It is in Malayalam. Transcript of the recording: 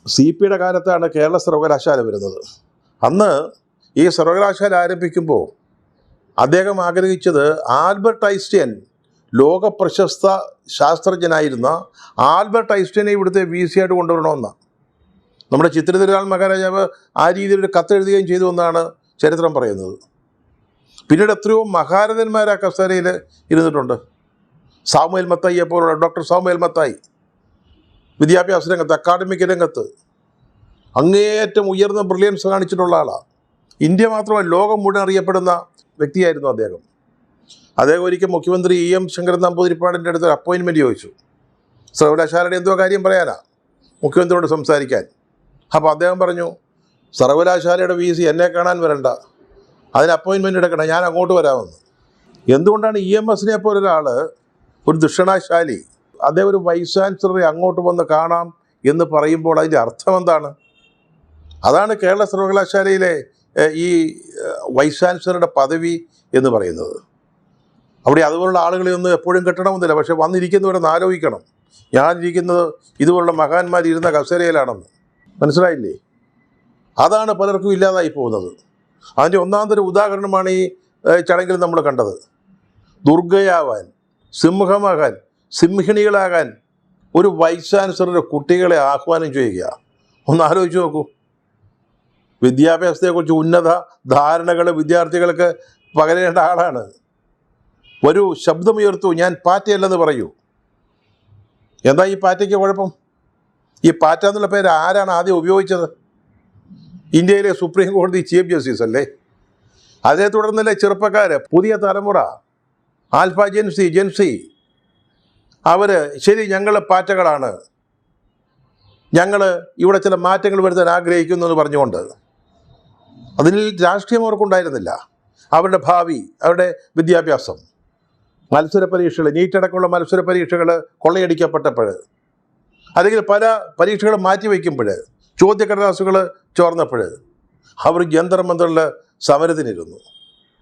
CP-യുടെ കാലത്താണ് കേരള സർവകലാശാല വരുന്നത്. അന്ന് ഈ സർവകലാശാല ആരംഭിക്കുമ്പോൾ അദ്ദേഹം ആഗ്രഹിച്ചത് ആൽബർട്ട് ഐൻസ്റ്റൈൻ, ലോക പ്രശസ്ത ശാസ്ത്രജ്ഞനായിരുന്ന ആൽബർട്ട് ഐൻസ്റ്റൈനെ ഇവിടുത്തെ VC ആയിട്ട് കൊണ്ടുവരണമെന്നാണ്. നമ്മുടെ ചിത്രതിരുനാൾ മഹാരാജാവ് ആ രീതിയിലൊരു കത്തെഴുതുകയും ചെയ്തു എന്നാണ് ചരിത്രം പറയുന്നത്. പിന്നീട് എത്രയോ മഹാരഥന്മാർ ആ കസേരയിൽ ഇരുന്നിട്ടുണ്ട്. സാമുവൽ മത്തായിയെ പോലുള്ള ഡോക്ടർ സാമുവൽ മത്തായി വിദ്യാഭ്യാസ രംഗത്ത്, അക്കാഡമിക് രംഗത്ത് അങ്ങേയറ്റം ഉയർന്ന ബ്രില്യൻസ് കാണിച്ചിട്ടുള്ള ആളാണ്. ഇന്ത്യ മാത്രമല്ല, ലോകം മുഴുവൻ അറിയപ്പെടുന്ന വ്യക്തിയായിരുന്നു അദ്ദേഹം. അദ്ദേഹം ഒരിക്കൽ മുഖ്യമന്ത്രി EM ശങ്കരൻ നമ്പൂതിരിപ്പാടിൻ്റെ അടുത്ത് ഒരു അപ്പോയിൻമെൻറ്റ് ചോദിച്ചു. സർവകലാശാലയുടെ എന്തോ കാര്യം പറയാനാ മുഖ്യമന്ത്രിയോട് സംസാരിക്കാൻ. അപ്പോൾ അദ്ദേഹം പറഞ്ഞു, സർവകലാശാലയുടെ VC എന്നെ കാണാൻ വരണ്ട, അതിന് അപ്പോയിൻമെൻറ്റ് എടുക്കണം, ഞാൻ അങ്ങോട്ട് വരാമെന്ന്. എന്തുകൊണ്ടാണ് EMSനെ പോലെ ഒരാൾ, ഒരു ദുഷണാശാലി, അദ്ദേഹം ഒരു വൈസ് ചാൻസലറെ അങ്ങോട്ട് വന്ന് കാണാം എന്ന് പറയുമ്പോൾ അതിൻ്റെ അർത്ഥം എന്താണ്? അതാണ് കേരള സർവകലാശാലയിലെ ഈ വൈസ് ചാൻസലറുടെ പദവി എന്ന് പറയുന്നത്. അവിടെ അതുപോലുള്ള ആളുകളെ ഒന്നും എപ്പോഴും കിട്ടണമെന്നില്ല, പക്ഷെ വന്നിരിക്കുന്നവരൊന്ന് ആലോചിക്കണം, ഞാനിരിക്കുന്നത് ഇതുപോലുള്ള മഹാന്മാരിരുന്ന കസേരയിലാണെന്ന്. മനസ്സിലായില്ലേ? അതാണ് പലർക്കും ഇല്ലാതായി പോകുന്നത്. അതിൻ്റെ ഒന്നാം തരം ഉദാഹരണമാണ് ഈ ചടങ്ങിൽ നമ്മൾ കണ്ടത്. ദുർഗയാവാൻ, സിംഹമാകാൻ, സിംഹിണികളാകാൻ ഒരു വൈസ് ചാൻസലറുടെ കുട്ടികളെ ആഹ്വാനം ചെയ്യുക. ഒന്ന് ആലോചിച്ച് നോക്കൂ. വിദ്യാഭ്യാസത്തെക്കുറിച്ച് ഉന്നത ധാരണകൾ വിദ്യാർത്ഥികൾക്ക് പകരേണ്ട ആളാണ്. ഒരു ശബ്ദമുയർത്തു, ഞാൻ പാറ്റയല്ലെന്ന് പറയൂ. എന്താ ഈ പാറ്റയ്ക്ക് കുഴപ്പം? ഈ പാറ്റ എന്നുള്ള പേര് ആരാണ് ആദ്യം ഉപയോഗിച്ചത്? ഇന്ത്യയിലെ സുപ്രീം കോടതി ചീഫ് ജസ്റ്റിസ് അല്ലേ? അതേ തുടർന്നല്ലേ ചെറുപ്പക്കാർ, പുതിയ തലമുറ, ആൽഫ, ജെൻസി, അവർ ശരി ഞങ്ങൾ പാറ്റകളാണ്, ഞങ്ങൾ ഇവിടെ ചില മാറ്റങ്ങൾ വരുത്താൻ ആഗ്രഹിക്കുന്നു എന്ന് പറഞ്ഞുകൊണ്ട്. അതിൽ രാഷ്ട്രീയം അവർക്കുണ്ടായിരുന്നില്ല. അവരുടെ ഭാവി, അവരുടെ വിദ്യാഭ്യാസം, മത്സര പരീക്ഷകൾ, നീറ്റടക്കമുള്ള മത്സര പരീക്ഷകൾ കൊള്ളയടിക്കപ്പെട്ടപ്പോൾ, അല്ലെങ്കിൽ പല പരീക്ഷകൾ മാറ്റിവെക്കുമ്പോൾ, ചോദ്യക്കടലാസുകൾ ചോർന്നപ്പോൾ അവർ ജന്തർ മന്ദറിൽ സമരത്തിനിരുന്നു.